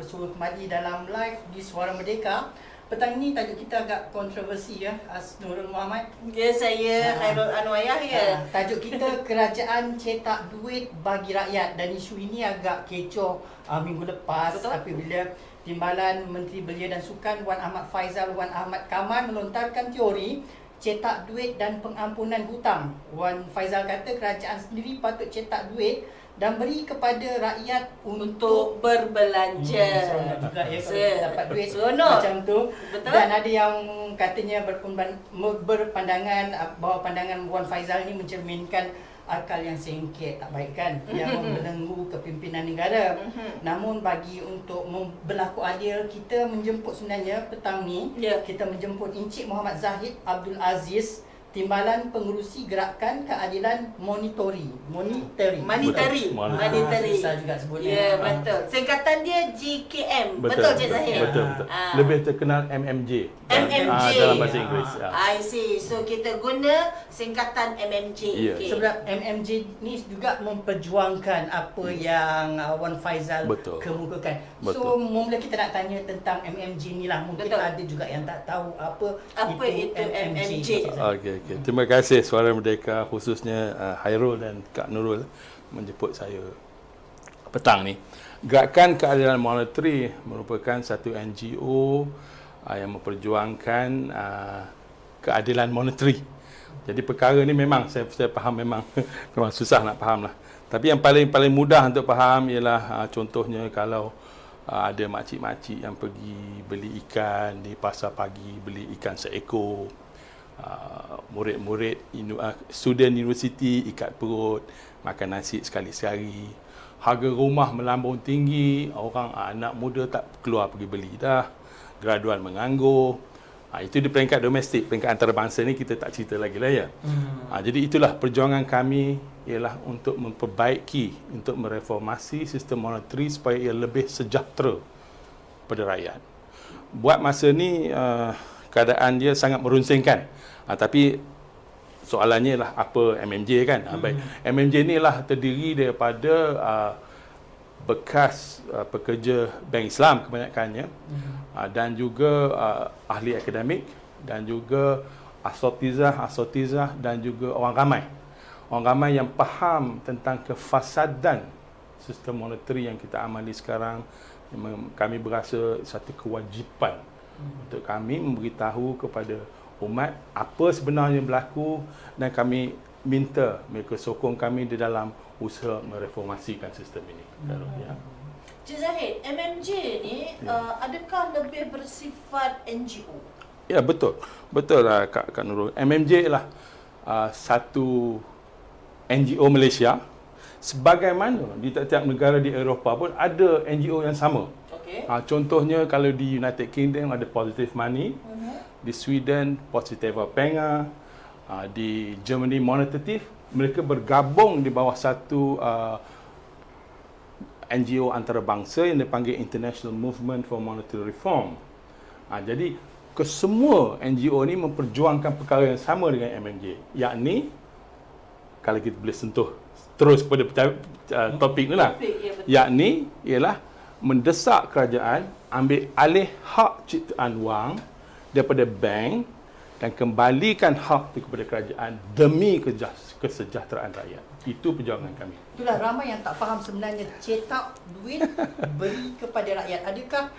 bersua kembali dalam live di Suara Merdeka. Petang ini tajuk kita agak kontroversi ya, Nurul Muhammad. Ya, saya Khairul Anwar ya. Tajuk kita kerajaan cetak duit bagi rakyat, dan isu ini agak kecoh minggu lepas. Betul. Apabila Timbalan Menteri Belia dan Sukan Wan Ahmad Faizal Wan Ahmad Kamal melontarkan teori cetak duit dan pengampunan hutang. Wan Faizal kata kerajaan sendiri patut cetak duit dan beri kepada rakyat untuk berbelanja. Seronok juga ya kalau dapat duit Seronok. macam tu. Betul. Dan ada yang katanya berpandangan bahawa pandangan Wan Faizal ni mencerminkan akal yang sengket, tak baik kan, yang membelenggu kepimpinan negara. Namun bagi untuk berlaku adil, kita menjemput sebenarnya petang ni, kita menjemput Encik Muhammad Zahid Abdul Aziz, Timbalan Pengerusi Gerakan Keadilan Monetary. Susah juga sebutnya. Ya, betul. Singkatan dia GKM. Betul, Cik Zahid? Betul. Lebih terkenal MMJ. MMJ. Dalam bahasa Inggeris. I see. So kita guna singkatan MMJ. Ya. Okay. Sebab MMJ ni juga memperjuangkan apa yang Wan Faizal kemukakan. So mula kita nak tanya tentang MMJ ni lah. Mungkin ada juga yang tak tahu apa itu MMJ. Okey. Terima kasih Suara Merdeka, khususnya Khairul dan Kak Nurul menjemput saya petang ni. Gerakan Keadilan Monetary merupakan satu NGO yang memperjuangkan keadilan monetary. Jadi perkara ni memang saya faham memang susah nak faham lah. Tapi yang paling mudah untuk faham ialah contohnya kalau ada makcik-makcik yang pergi beli ikan di pasar pagi, beli ikan seekor. Murid-murid student universiti ikat perut, makan nasi sekali sehari. Harga rumah melambung tinggi, orang anak muda tak keluar pergi beli dah. Graduan menganggur. Itu di peringkat domestik, peringkat antarabangsa ni kita tak cerita lagi lah ya. Jadi itulah perjuangan kami, ialah untuk memperbaiki, untuk mereformasi sistem monetary supaya ia lebih sejahtera pada rakyat. Buat masa ni keadaan dia sangat merunsingkan. Tapi soalannya lah apa MMJ kan? Baik. MMJ ni lah terdiri daripada bekas pekerja Bank Islam kebanyakannya, dan juga ahli akademik, dan juga asatizah dan juga orang ramai. Orang ramai yang faham tentang kefasadan sistem monetary yang kita amali sekarang. Kami berasa satu kewajipan untuk kami memberitahu kepada umat apa sebenarnya berlaku, dan kami minta mereka sokong kami di dalam usaha mereformasikan sistem ini. Ya. Cik Zahid, MMJ ni adakah lebih bersifat NGO? Ya, betul. Betul lah Kak Nurul. MMJ lah satu NGO Malaysia, sebagaimana di tiap-tiap negara di Eropah pun ada NGO yang sama. Contohnya kalau di United Kingdom ada Positive Money, di Sweden Positiva Pengar, di Germany Monetative. Mereka bergabung di bawah satu NGO antarabangsa yang dipanggil International Movement for Monetary Reform. Jadi kesemua NGO ni memperjuangkan perkara yang sama dengan MMJ, yakni kalau kita boleh sentuh terus kepada topik ni lah, yakni ialah mendesak kerajaan ambil alih hak ciptaan wang daripada bank dan kembalikan hak itu kepada kerajaan demi kesejahteraan rakyat. Itu perjuangan kami. Itulah ramai yang tak faham sebenarnya, cetak duit beri kepada rakyat. Adakah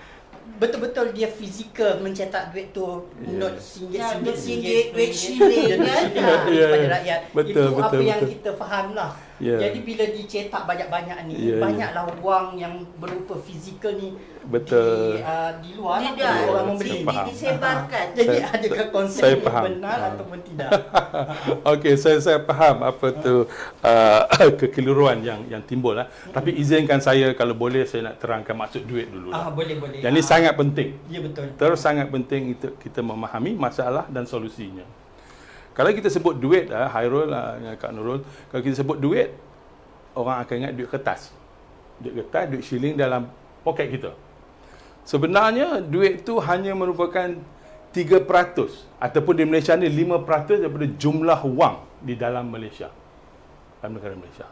betul-betul dia fizikal mencetak duit tu, not singgit, duit shilling kan, kepada rakyat. Betul, itu apa betul, yang betul. kita faham lah. Jadi bila dicetak banyak-banyak ni, banyaklah wang yang berupa fizikal ni di luar orang membeli, disebarkan. Jadi adakah konsep yang benar ataupun tidak? Okey, saya faham apa tu kekeliruan yang timbul lah. Tapi izinkan saya kalau boleh saya nak terangkan maksud duit dulu lah. Boleh. Yang ni sangat penting. Ya, betul. Terus sangat penting itu kita memahami masalah dan solusinya. Kalau kita sebut duit, Khairul, Kak Nurul, kalau kita sebut duit, orang akan ingat duit kertas. Duit kertas, duit shilling dalam poket kita. Sebenarnya duit tu hanya merupakan 3% ataupun di Malaysia ni 5% daripada jumlah wang di dalam Malaysia. Dalam negara Malaysia.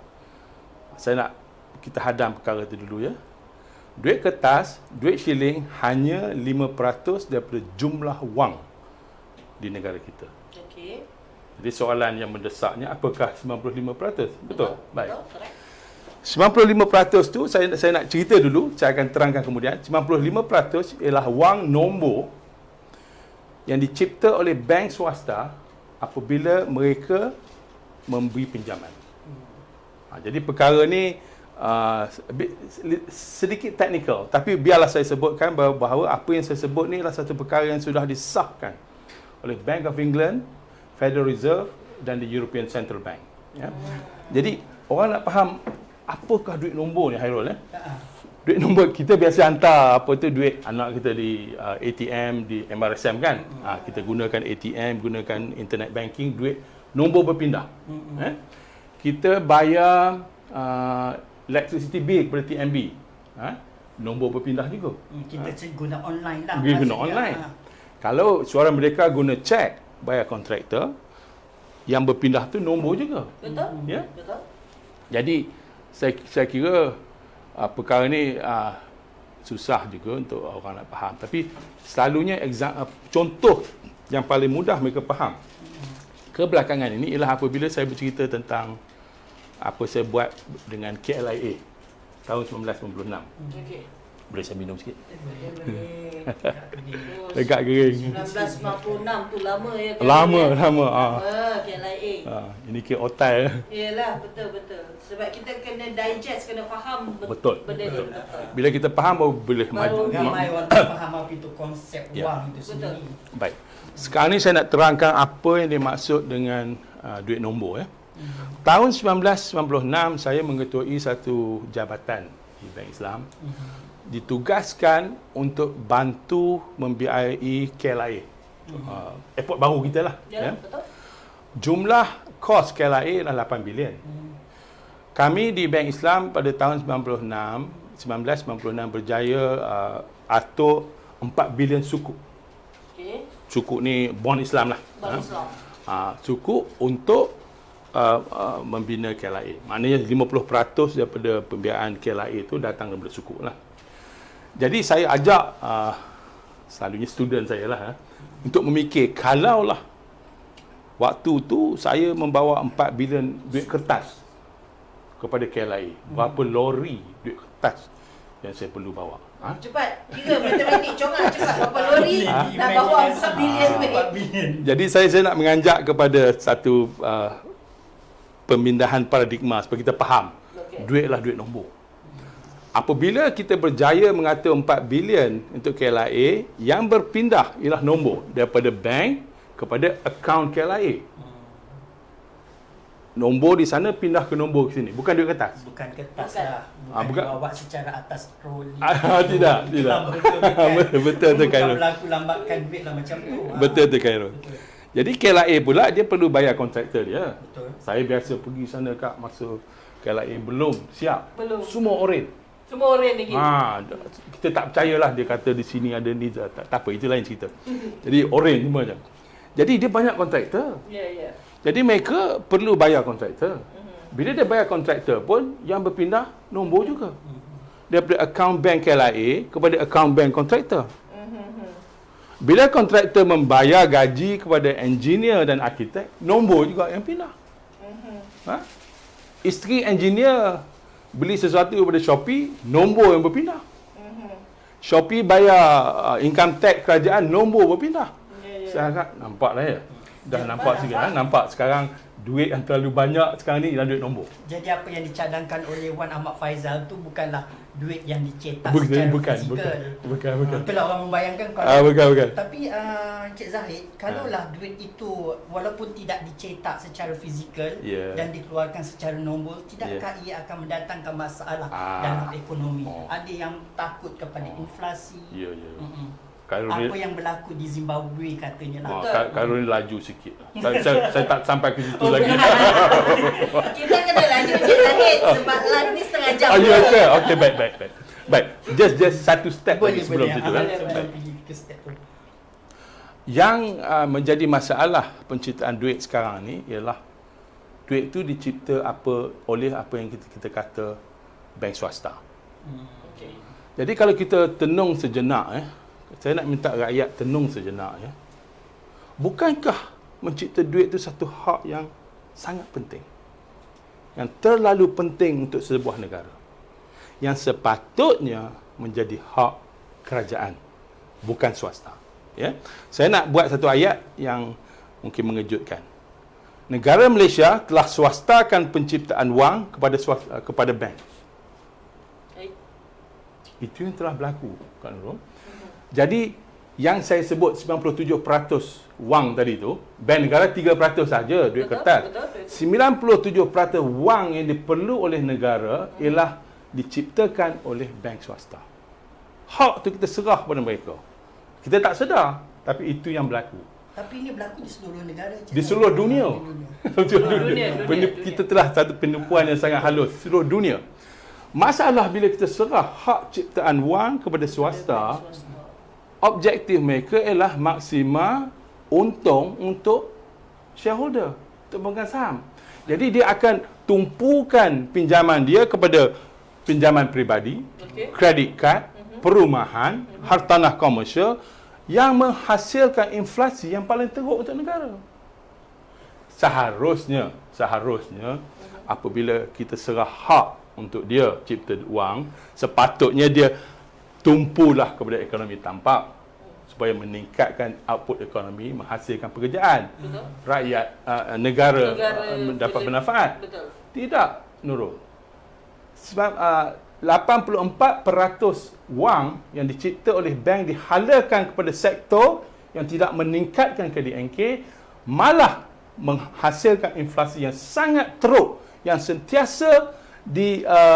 Saya nak kita hadam perkara itu dulu ya. duit kertas, duit shilling hanya 5% daripada jumlah wang di negara kita. Okey. Jadi soalan yang mendesaknya, apakah 95%? Betul? Baik. Betul, correct. 95% tu saya nak cerita dulu, saya akan terangkan kemudian. 95% ialah wang nombor yang dicipta oleh bank swasta apabila mereka memberi pinjaman. Jadi perkara ni sedikit teknikal, tapi biarlah saya sebutkan bahawa apa yang saya sebut ni adalah satu perkara yang sudah disahkan oleh Bank of England, Federal Reserve dan the European Central Bank. Ya. Jadi orang nak faham apakah duit nombor ni, Hairul? Duit nombor kita biasa hantar duit anak kita di ATM, di MRSM kan. Kita gunakan ATM, gunakan internet banking, duit nombor berpindah. Kita bayar electricity bill kepada TNB. Nombor berpindah juga. Kita guna online lah. Kita guna online. Kalau Suara Merdeka guna cek bayar kontraktor, yang berpindah tu nombor juga. Betul? Ya. Betul. Jadi saya kira perkara ni susah juga untuk orang nak faham. Tapi selalunya contoh yang paling mudah mereka faham kebelakangan ini ialah apabila saya bercerita tentang apa saya buat dengan KLIA tahun 1996. Okey. Boleh saya minum sikit? Boleh. Dekat kering. 1996 tu lama ya. Lama. KLIA. Ini kira otai. Yalah, betul. Sebab kita kena digest, kena faham Betul. benda ni. Bila kita faham baru boleh maju. Ramai orang tak faham apa itu konsep wang itu Betul. sendiri. Baik. Sekarang ni saya nak terangkan apa yang dimaksud dengan duit nombor ya. Tahun 1996 saya mengetuai satu jabatan di Bank Islam. Ditugaskan untuk bantu membiayai KLIA. Airport baru kita lah. Ya, betul. Jumlah kos KLIA adalah 8 bilion. Kami di Bank Islam pada tahun 1996 berjaya atur 4 bilion sukuk. Okey. Sukuk ni bond Islam lah. Bond Islam. Sukuk untuk membina KLIA. Maknanya 50% daripada pembiayaan KLIA itu datang daripada sukuk lah. Jadi saya ajak selalunya student saya lah untuk memikir, kalaulah waktu tu saya membawa 4 bilion duit kertas kepada KLIA, berapa lori duit kertas yang saya perlu bawa? Cepat, kira matematik congak cepat. Berapa lori nak bawa 4 bilion duit? Jadi saya nak menganjak kepada satu pemindahan paradigma supaya kita faham. Duitlah duit nombor. Apabila kita berjaya mengatur 4 bilion untuk KLIA, yang berpindah ialah nombor daripada bank kepada akaun KLIA. Nombor di sana pindah ke nombor ke sini, bukan duit kertas. Bukan kertas lah. bukan. Bawa secara atas troli. Tidak. Betul tu Khairul. Bukan berlaku lambatkan duit lah macam tu. Betul tu Khairul. Jadi KLIA pula dia perlu bayar kontraktor dia. Betul. Saya biasa pergi sana Kak, masa KLIA belum siap. Belum. Semua oren. Semua orang lagi. Kita tak percayalah dia kata di sini ada ni, tak apa, itu lain cerita. Jadi oren semua macam. Jadi dia banyak kontraktor. Ya. Jadi mereka perlu bayar kontraktor. Bila dia bayar kontraktor pun yang berpindah nombor juga. Daripada akaun bank KLIA kepada akaun bank kontraktor. Bila kontraktor membayar gaji kepada engineer dan arkitek, nombor juga yang pindah. Isteri engineer beli sesuatu daripada Shopee, nombor yang berpindah. Shopee bayar income tax kerajaan, nombor berpindah. Saya agak nampaklah ya. Dah nampak sikit kan? Nampak sekarang duit yang terlalu banyak sekarang ni ialah duit nombor. Jadi apa yang dicadangkan oleh Wan Ahmad Faizal tu bukanlah duit yang dicetak secara fizikal. Bukan. Itulah orang membayangkan Bukan. Tapi Encik Zahid, kalaulah duit itu walaupun tidak dicetak secara fizikal dan dikeluarkan secara nombor, tidakkah ia akan mendatangkan masalah dalam ekonomi? Ada yang takut kepada inflasi. Ya. Apa yang berlaku di Zimbabwe katanya lah. Khairul ni laju sikit. Saya tak sampai ke situ lagi. Kita kena laju Encik Zahid sebab live ni setengah jam. Okey, baik. Just satu step lagi sebelum situ kan. Yang menjadi masalah penciptaan duit sekarang ni ialah duit tu dicipta oleh apa yang kita kata bank swasta. Jadi kalau kita tenung sejenak, saya nak minta rakyat tenung sejenak. Bukankah mencipta duit itu satu hak yang sangat penting? Yang terlalu penting untuk sebuah negara. Yang sepatutnya menjadi hak kerajaan, bukan swasta. Ya. Saya nak buat satu ayat yang mungkin mengejutkan. Negara Malaysia telah swastakan penciptaan wang kepada bank. Itu yang telah berlaku, Kak Nurul. Jadi yang saya sebut 97% wang tadi tu, bank negara 3% saja duit kertas. 97% wang yang diperlu oleh negara ialah diciptakan oleh bank swasta. Hak tu kita serah pada mereka. Kita tak sedar, tapi itu yang berlaku. Tapi ini berlaku di seluruh negara. Di seluruh dunia. Dunia. Kita telah satu penipuan yang sangat halus. Seluruh dunia. Masalah bila kita serah hak ciptaan wang kepada swasta, objektif mereka ialah maksima untung untuk shareholder, untuk pemegang saham. Jadi dia akan tumpukan pinjaman dia kepada pinjaman peribadi, kredit kad, perumahan, hartanah komersial yang menghasilkan inflasi yang paling teruk untuk negara. Seharusnya apabila kita serah hak untuk dia cipta wang, sepatutnya dia tumpulah kepada ekonomi tampak supaya meningkatkan output ekonomi, menghasilkan pekerjaan. Betul. Rakyat, negara mendapat manfaat. Betul. Tidak, Nurul. Sebab 84% wang yang dicipta oleh bank dihalakan kepada sektor yang tidak meningkatkan KDNK, malah menghasilkan inflasi yang sangat teruk yang sentiasa dibebani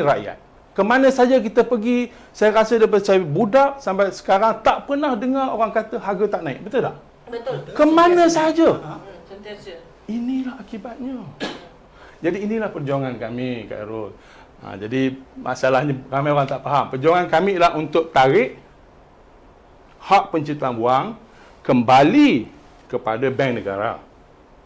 rakyat. Kemana saja kita pergi, saya rasa daripada saya budak sampai sekarang tak pernah dengar orang kata harga tak naik. Betul tak? Betul. Kemana saja. Sentiasa. Inilah akibatnya. Jadi inilah perjuangan kami, Kak Errol. Jadi masalahnya ramai orang tak faham. Perjuangan kami ialah untuk tarik hak penciptaan wang kembali kepada bank negara.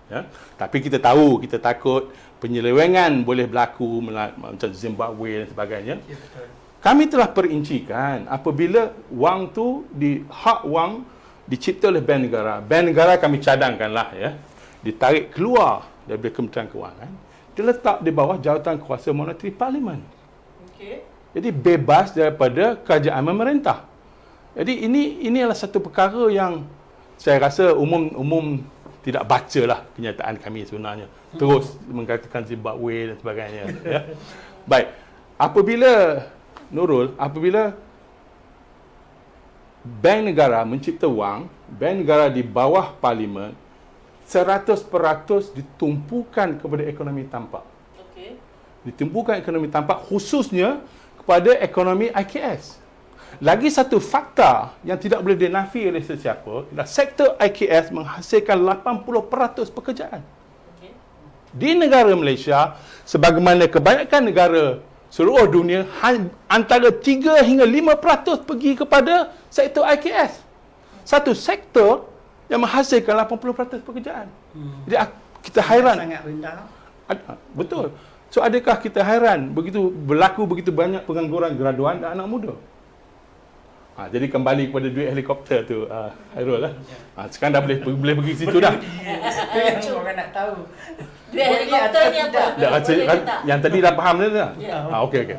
Ya? Tapi kita tahu, kita takut penyelewengan boleh berlaku macam Zimbabwe dan sebagainya. Ya, betul. Kami telah perincikan apabila wang tu hak wang dicipta oleh bank negara kami cadangkanlah ya, ditarik keluar daripada Kementerian Kewangan, diletak di bawah jawatan kuasa monetary parlimen. Okey. Jadi bebas daripada kerajaan memerintah. Jadi ini adalah satu perkara yang saya rasa umum tidak bacalah kenyataan kami sebenarnya. Terus mengatakan Zimbabwe dan sebagainya. Ya. Baik. Apabila bank negara mencipta wang, bank negara di bawah parlimen 100% ditumpukan kepada ekonomi tampak. Okey. Ditumpukan ekonomi tampak khususnya kepada ekonomi IKS. Lagi satu fakta yang tidak boleh dinafi oleh sesiapa ialah sektor IKS menghasilkan 80% pekerjaan. Okey. Di negara Malaysia, sebagaimana kebanyakan negara seluruh dunia, antara 3 hingga 5% pergi kepada sektor IKS. Satu sektor yang menghasilkan 80% pekerjaan. Jadi kita hairan. Sangat rendah. Betul. So adakah kita hairan berlaku begitu banyak pengangguran graduan dan anak muda? Jadi kembali kepada duit helikopter tu, Hairul lah. Sekarang dah boleh pergi situ dah. Itu yang orang nak tahu. Duit helikopter ni apa? Yang tadi dah faham dah. Okey.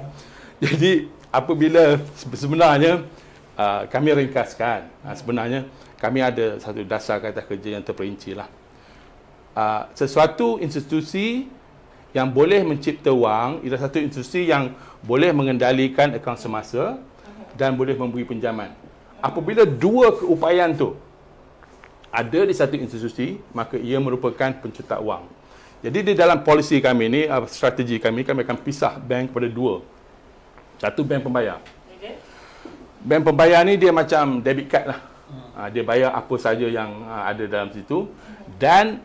Jadi apabila sebenarnya kami ringkaskan, sebenarnya kami ada satu dasar kata kerja yang terperinci lah. Sesuatu institusi yang boleh mencipta wang ialah satu institusi yang boleh mengendalikan akaun semasa dan boleh memberi pinjaman. Apabila dua keupayaan tu ada di satu institusi, maka ia merupakan pencetak wang. Jadi di dalam polisi kami ni, strategi kami akan pisah bank kepada dua. Satu bank pembayar. Okey. Bank pembayar ni dia macam debit card lah. Dia bayar apa saja yang ada dalam situ dan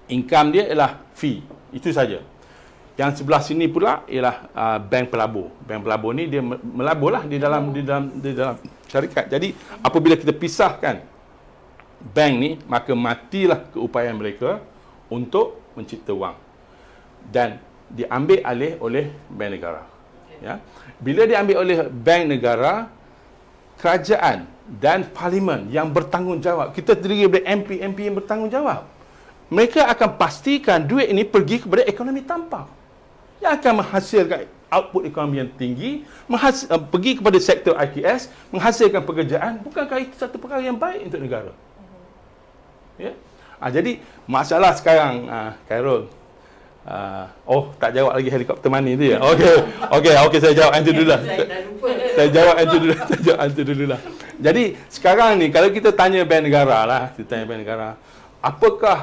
income dia ialah fee. Itu saja. Yang sebelah sini pula ialah bank pelabur. Bank pelabur ni dia melaburlah di dalam syarikat. Jadi apabila kita pisahkan bank ni, maka matilah keupayaan mereka untuk mencipta wang dan diambil alih oleh bank negara. Okey. Ya. Bila diambil oleh bank negara, kerajaan dan parlimen yang bertanggungjawab, kita terdiri dari MP yang bertanggungjawab. Mereka akan pastikan duit ini pergi kepada ekonomi tampang yang akan menghasilkan output ekonomi yang tinggi, pergi kepada sektor IKS, menghasilkan pekerjaan. Bukankah itu satu perkara yang baik untuk negara? Ya? Jadi masalah sekarang, Khairul, tak jawab lagi helikopter money tu ya? Okey, saya jawab answer dulu lah. Saya jawab answer dulu lah. Jadi sekarang ni, kalau kita tanya bank negara lah, apakah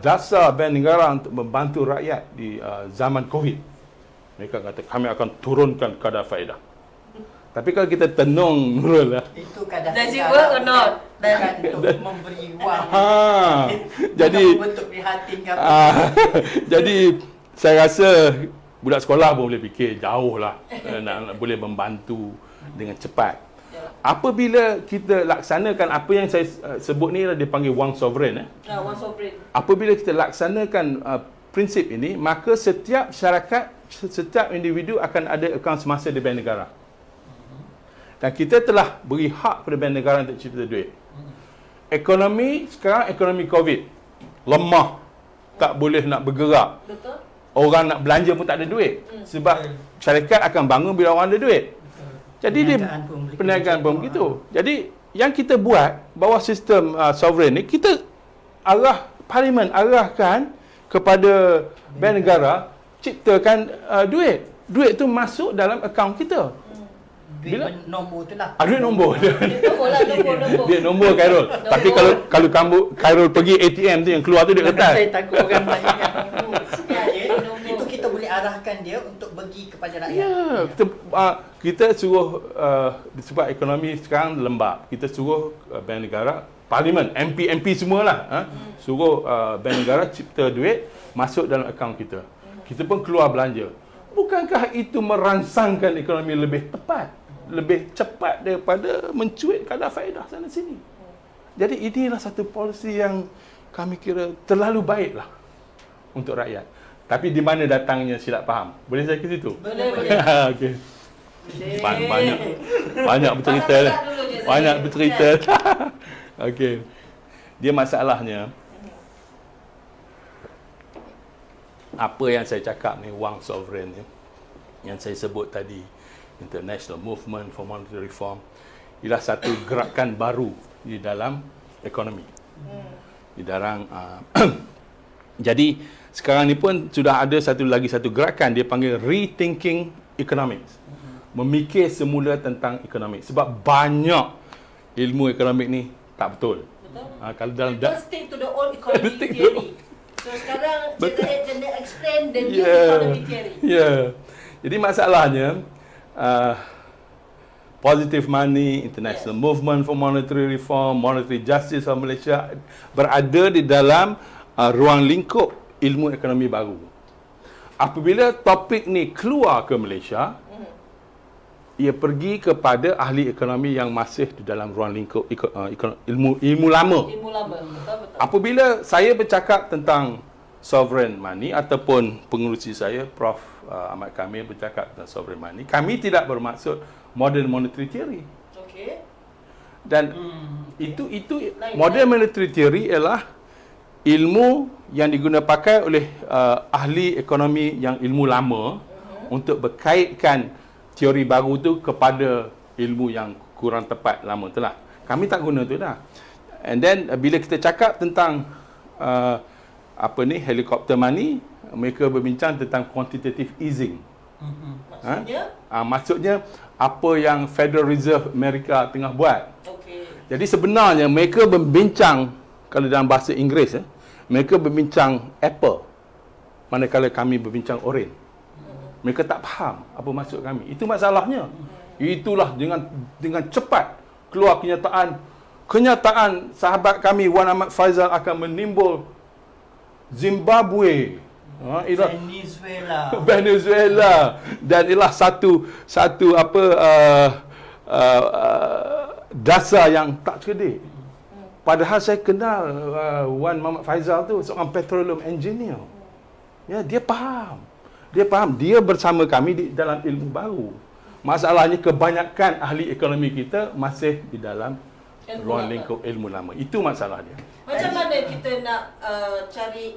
dasar bank negara untuk membantu rakyat di zaman COVID? Mereka kata, kami akan turunkan kadar faedah. Tapi kalau kita tenung Nurul lah, Itu kadang Does it work or not? bukan untuk memberi wang. jadi Untuk prihatin ke jadi saya rasa budak sekolah pun boleh fikir jauh lah, nak boleh membantu dengan cepat. Apabila kita laksanakan apa yang saya sebut ni, dia panggil wang sovereign. Wang sovereign. Apabila kita laksanakan prinsip ini, maka setiap syarikat, setiap individu akan ada akaun semasa di bank negara. Dan kita telah beri hak kepada bank negara untuk cipta duit. Ekonomi sekarang, ekonomi COVID, lemah, tak boleh nak bergerak. Betul. Orang nak belanja pun tak ada duit. Sebab syarikat akan bangun bila orang ada duit. Jadi perniagaan pun begitu. Jadi yang kita buat bawah sistem sovereign ni, kita parlimen arahkan kepada bank negara ciptakan duit. Duit tu masuk dalam akaun kita. duit nombor tu lah. Duit nombor. Nombor lah, nombor. Duit nombor Khairul. Tapi kalau kamu Khairul pergi ATM tu yang keluar tu duit kertas. Saya takut orang tanyakan nombor. Itu kita boleh arahkan dia untuk bagi kepada rakyat. Ya, kita suruh sebab ekonomi sekarang lembab. Kita suruh bank negara, parlimen, MP semualah, suruh bank negara cipta duit masuk dalam akaun kita. Kita pun keluar belanja. Bukankah itu merangsangkan ekonomi lebih tepat, lebih cepat daripada mencuit kadar faedah sana sini? Jadi inilah satu polisi yang kami kira terlalu baiklah untuk rakyat. Tapi di mana datangnya silap faham? Boleh saya ke situ? Boleh. Okey. Banyak bercerita dah. Banyak bercerita. Okey. Dia masalahnya apa yang saya cakap ni, wang sovereign ni, yang saya sebut tadi, International Movement for Monetary Reform, ialah satu gerakan baru di dalam ekonomi. Di dalam jadi sekarang ni pun sudah ada satu gerakan, dia panggil Rethinking Economics. Memikir semula tentang ekonomi. Sebab banyak ilmu ekonomi ni tak betul. Kalau dalam stick to the old economic theory. So sekarang dia explain the new economic theory. Jadi masalahnya Positive Money, International Movement for Monetary Reform, Monetary Justice of Malaysia berada di dalam ruang lingkup ilmu ekonomi baru. Apabila topik ni keluar ke Malaysia, ia pergi kepada ahli ekonomi yang masih di dalam ruang lingkup ilmu lama. Betul. Apabila saya bercakap tentang sovereign money ataupun pengerusi saya Prof Ahmad Kamil bercakap tentang sovereign money, kami tidak bermaksud modern monetary theory. Okey. Dan itu modern monetary theory ialah ilmu yang pakai oleh ahli ekonomi yang ilmu lama untuk berkaitkan teori baru tu kepada ilmu yang kurang tepat lama tu lah. Kami tak guna tu dah. And then bila kita cakap tentang helicopter money, mereka berbincang tentang quantitative easing. Maksudnya apa yang Federal Reserve Amerika tengah buat. Jadi sebenarnya mereka berbincang, kalau dalam bahasa Inggeris mereka berbincang apple, manakala kami berbincang orange. Mereka tak faham apa maksud kami. Itu masalahnya. Itulah dengan cepat keluar kenyataan sahabat kami Wan Ahmad Faizal akan menimbul Zimbabwe, Venezuela, dan ialah satu dasar yang tak cerdik. Padahal saya kenal Wan Muhammad Faizal tu seorang petroleum engineer. Ya, dia faham. Dia faham, dia bersama kami di dalam ilmu baru. Masalahnya kebanyakan ahli ekonomi kita masih di dalam ruang lingkup ilmu lama. Itu masalah dia. Macam mana kita nak cari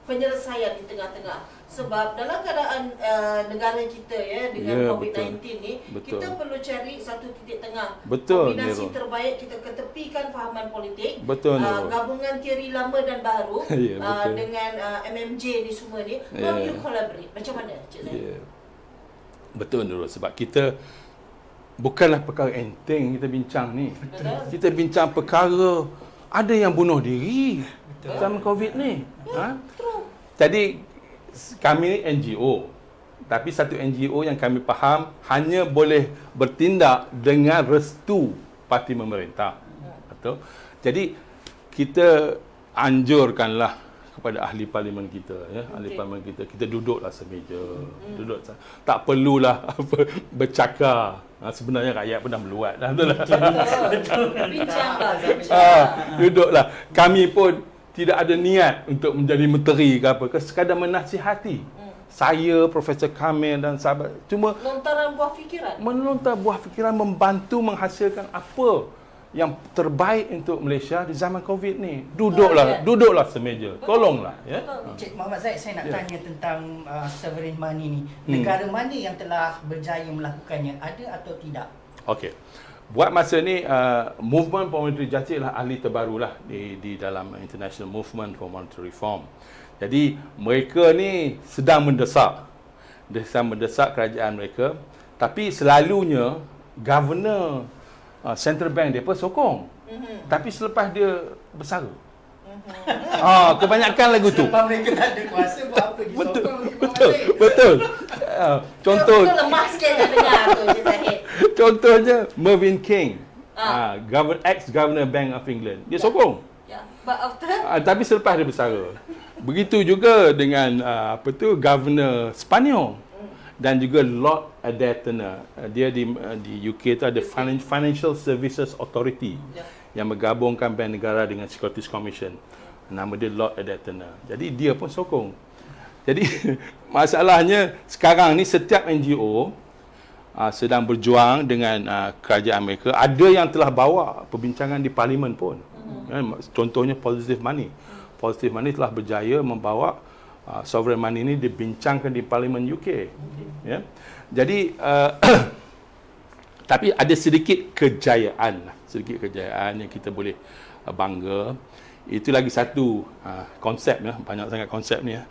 penyelesaian di tengah-tengah? Sebab dalam keadaan negara kita dengan COVID-19 ni, betul. kita perlu cari satu titik tengah. Betul, kombinasi Nero. terbaik kita ketepikan fahaman politik. Betul, Nero. Gabungan teori lama dan baru Ya, betul. dengan MMJ ni semua ni, how you collaborate? Macam mana Cik Zahid? Yeah. Betul Nurul, sebab kita bukanlah perkara enteng kita bincang ni. Betul. Kita bincang perkara ada yang bunuh diri sama COVID ni. Jadi kami NGO. Tapi satu NGO yang kami faham hanya boleh bertindak dengan restu parti pemerintah. Betul. Jadi kita anjurkanlah kepada ahli parlimen kita, ahli parlimen kita duduklah semeja, tak perlulah bercakap. Sebenarnya rakyat pun dah meluat dah, betul lah. Bincanglah. Duduklah. Kami pun tidak ada niat untuk menjadi menteri ke apa, sekadar menasihati. Saya, Profesor Kamil dan sahabat cuma Lontaran buah fikiran. melontar buah fikiran, membantu menghasilkan apa yang terbaik untuk Malaysia di zaman COVID ni. Duduklah semeja. Tolonglah, ya. Cik Muhammad Zaid, saya nak tanya tentang sovereign money ni. Negara mana yang telah berjaya melakukannya? Ada atau tidak? Okey. Buat masa ni movement for monetary justice lah ahli terbarulah di dalam International Movement for Monetary Reform. Jadi mereka ni sedang mendesak kerajaan mereka, tapi selalunya governor central bank dia pun sokong. Tapi selepas dia bersara. Kebanyakan lagu tu. Sebab mereka tak ada kuasa, buat apa disokong? Betul. Contoh Itu lemah sikit nak dengar tu Cik Zahid. contohnya Mervyn King, ex-governor Bank of England. Dia sokong. Ya, but after Tapi selepas dia bersara. Begitu juga dengan Governor Sepanyol dan juga Lord Adair. Dia di UK tu ada Financial Services Authority yang menggabungkan bank negara dengan Scottish Commission. Nama dia Lord Adair. Jadi dia pun sokong. Jadi masalahnya sekarang ni setiap NGO sedang berjuang dengan kerajaan Amerika. Ada yang telah bawa perbincangan di parlimen pun. Contohnya Positive Money. Positive Money telah berjaya membawa sovereign money ini dibincangkan di parlimen UK. Ya. Jadi tapi ada sedikit kejayaan yang kita boleh bangga. Itu lagi satu konsep ya, banyak sangat konsep ni ya.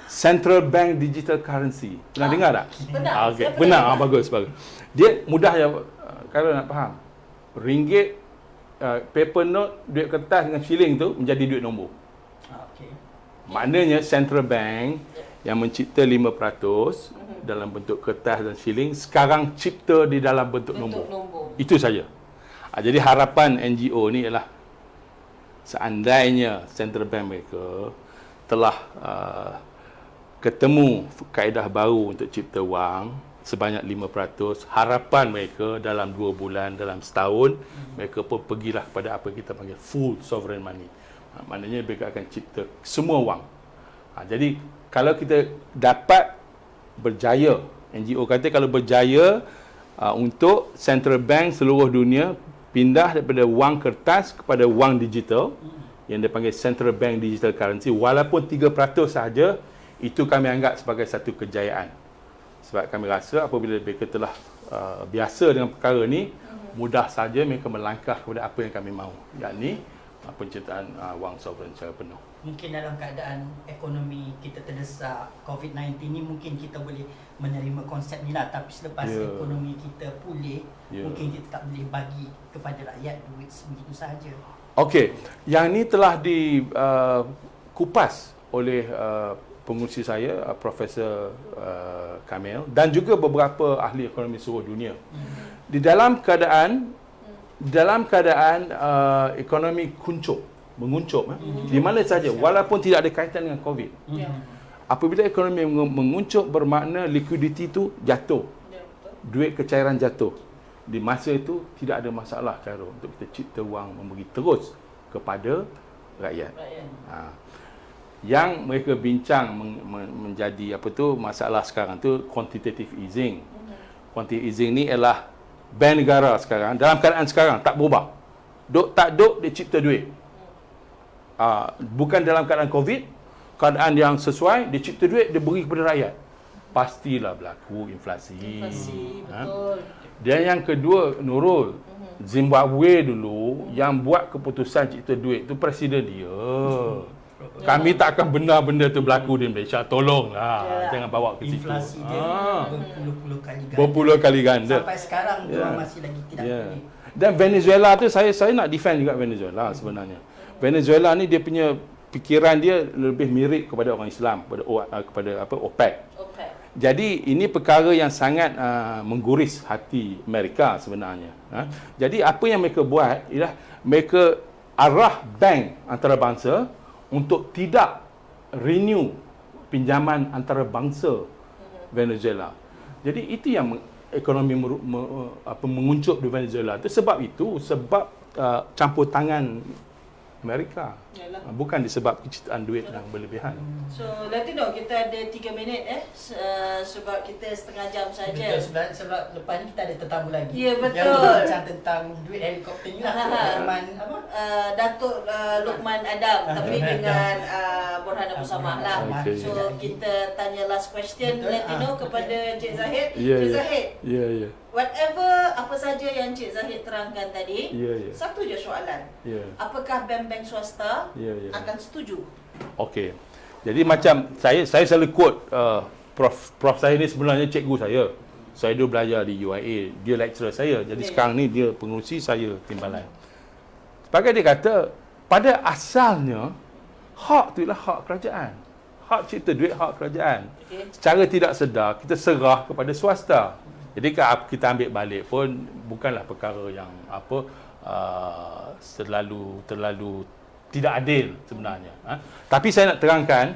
Central Bank Digital Currency. Pernah dengar tak? Pernah. Okay. Pernah. Bagus. Dia mudah ya kalau nak faham. Ringgit, paper note, duit kertas dengan shilling tu menjadi duit nombor. Okay. Maknanya Central Bank yang mencipta 5% dalam bentuk kertas dan shilling sekarang cipta di dalam bentuk nombor. Itu saja. Jadi harapan NGO ni ialah seandainya Central Bank mereka telah ketemu kaedah baru untuk cipta wang sebanyak 5%, harapan mereka dalam 2 bulan, dalam setahun, mereka pun pergilah pada apa kita panggil full sovereign money. Maknanya mereka akan cipta semua wang. Jadi kalau kita dapat berjaya, NGO kata kalau berjaya untuk Central Bank seluruh dunia pindah daripada wang kertas kepada wang digital yang dipanggil Central Bank Digital Currency, walaupun 3% sahaja, itu kami anggap sebagai satu kejayaan. Sebab kami rasa apabila mereka telah biasa dengan perkara ni, mudah saja mereka melangkah kepada apa yang kami mahu, yakni penciptaan wang sovereign secara penuh. Mungkin dalam keadaan ekonomi kita terdesak COVID-19 ni mungkin kita boleh menerima konsep ni lah, tapi selepas ekonomi kita pulih, mungkin kita tak boleh bagi kepada rakyat duit sebegitu sahaja. Okey, yang ni telah dikupas oleh pengurusi saya, Profesor Kamil, dan juga beberapa ahli ekonomi seluruh dunia. Di dalam keadaan ekonomi menguncup, di mana saja, walaupun tidak ada kaitan dengan COVID. Apabila ekonomi menguncup, bermakna liquidity itu jatuh, duit kecairan jatuh. Di masa itu tidak ada masalah cara untuk kita cipta wang memberi terus kepada rakyat. Yang mereka bincang menjadi apa tu masalah sekarang tu quantitative easing. Quantitative easing ni ialah bank negara sekarang dalam keadaan sekarang tak berubah. Duk dia cipta duit. Bukan dalam keadaan COVID, keadaan yang sesuai, dia cipta duit, dia beri kepada rakyat. Pastilah berlaku inflasi. Betul. Dan yang kedua, Nurul, Zimbabwe dulu yang buat keputusan cipta duit tu presiden dia. Kami tak akan benda-benda tu berlaku di Malaysia. Tolonglah, jangan bawa ke situ. Inflasi dia berpuluh-puluh kali ganda. Berpuluh kali ganda. Sampai sekarang dia masih lagi tidak pulih. Dan Venezuela tu saya nak defend juga Venezuela sebenarnya. Venezuela ni dia punya fikiran dia lebih mirip kepada orang Islam, kepada OPEC. Jadi ini perkara yang sangat mengguris hati Amerika sebenarnya. Jadi apa yang mereka buat ialah mereka arah bank antarabangsa untuk tidak renew pinjaman antarabangsa Venezuela. Jadi itu yang ekonomi menguncup di Venezuela itu sebab campur tangan Amerika. Yalah. Bukan disebab ciptaan duit yang berlebihan. So, Latino, kita ada 3 minit sebab kita setengah jam saja. Betul, sebab lepas ni kita ada tetamu lagi. Ya, betul. Yang bincang tentang duit helikopter ni lah. Luqman apa? Datuk Luqman Adam, tapi dengan Burhan Abu Samah lah. Okay. So, kita tanya last question, Betul. Latino, kepada Cik Zahid. Ya, Cik ya. Zahid, Ya. whatever apa saja yang Cik Zahid terangkan tadi, Ya. satu je soalan. Ya. Apakah bank-bank swasta Ya. akan setuju? Okey. Jadi macam saya selalu quote Prof saya ni sebenarnya cikgu saya. Saya dulu belajar di UIA, dia lecturer saya. Jadi sekarang ni dia pengurusi saya timbalan. Sebagai dia kata, pada asalnya hak tu ialah hak kerajaan. Hak cipta duit hak kerajaan. Okay. Secara tidak sedar kita serah kepada swasta. Jadi kalau kita ambil balik pun bukanlah perkara yang terlalu tidak adil sebenarnya. Tapi saya nak terangkan,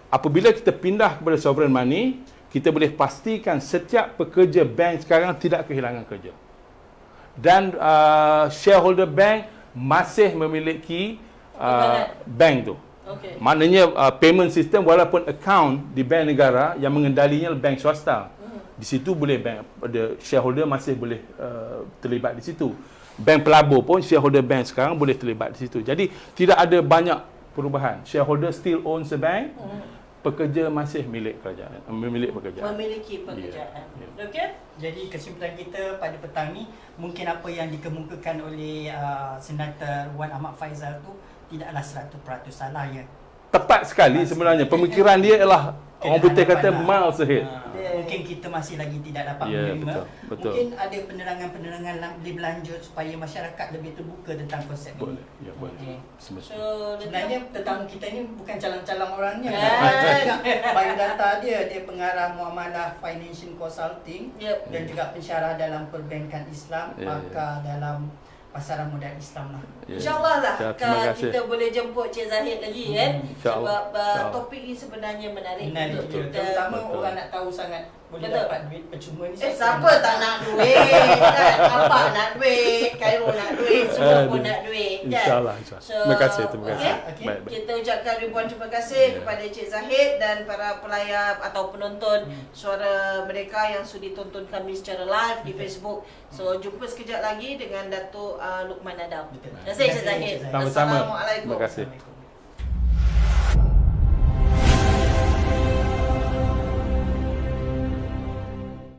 apabila kita pindah kepada sovereign money, kita boleh pastikan setiap pekerja bank sekarang tidak kehilangan kerja. Dan shareholder bank masih memiliki bank tu. Okay. Maknanya payment system walaupun account di bank negara yang mengendalinya bank swasta. Di situ boleh bank shareholder masih boleh terlibat di situ. Bank pelabur pun shareholder bank sekarang boleh terlibat di situ. Jadi tidak ada banyak perubahan. Shareholder still owns the bank. Pekerja masih milik kerajaan, memiliki pekerjaan. Memiliki pekerjaan. Yeah. Okey? Jadi kesimpulan kita pada petang ni, mungkin apa yang dikemukakan oleh Senator Wan Ahmad Faizal tu tidaklah 100% salah ya. Tepat sekali sebenarnya. Pemikiran dia ialah orang putih kata miles ahead. Mungkin kita masih lagi tidak dapat Ya, menerima. betul. Mungkin ada penerangan-penerangan lebih berlanjut supaya masyarakat lebih terbuka tentang konsep ini. Boleh. Ya, boleh. Okey. Semestinya. So, Sebenarnya tetamu kita ni bukan calang-calang orangnya. Kan? Biodata dia pengarah muamalah financial consulting Yep. dan juga pensyarah dalam perbankan Islam, Ya, pakar dalam pasaran modal Islam lah. Ya. InsyaAllah lah Terima kasih. kita boleh jemput Cik Zahid lagi kan. InsyaAllah. Sebab InsyaAllah. topik ni sebenarnya menarik Menarik untuk betul. kita. Terutama Betul. orang nak tahu sangat boleh Betul. dapat duit percuma ni. Siapa tak nak duit kan? Abang nak duit, Khairul nak duit, semua pun nak duit kan. InsyaAllah. Terima kasih. Terima kasih. okey. Baik, baik. Kita ucapkan ribuan terima kasih kepada Cik Zahid dan para pelayar atau penonton suara mereka yang sudi tonton kami secara live di Facebook. So jumpa sekejap lagi dengan Datuk Luqman Adam. Betul. Terima kasih Cik Zahid. Sama-sama. Assalamualaikum. Terima kasih. Assalamualaikum.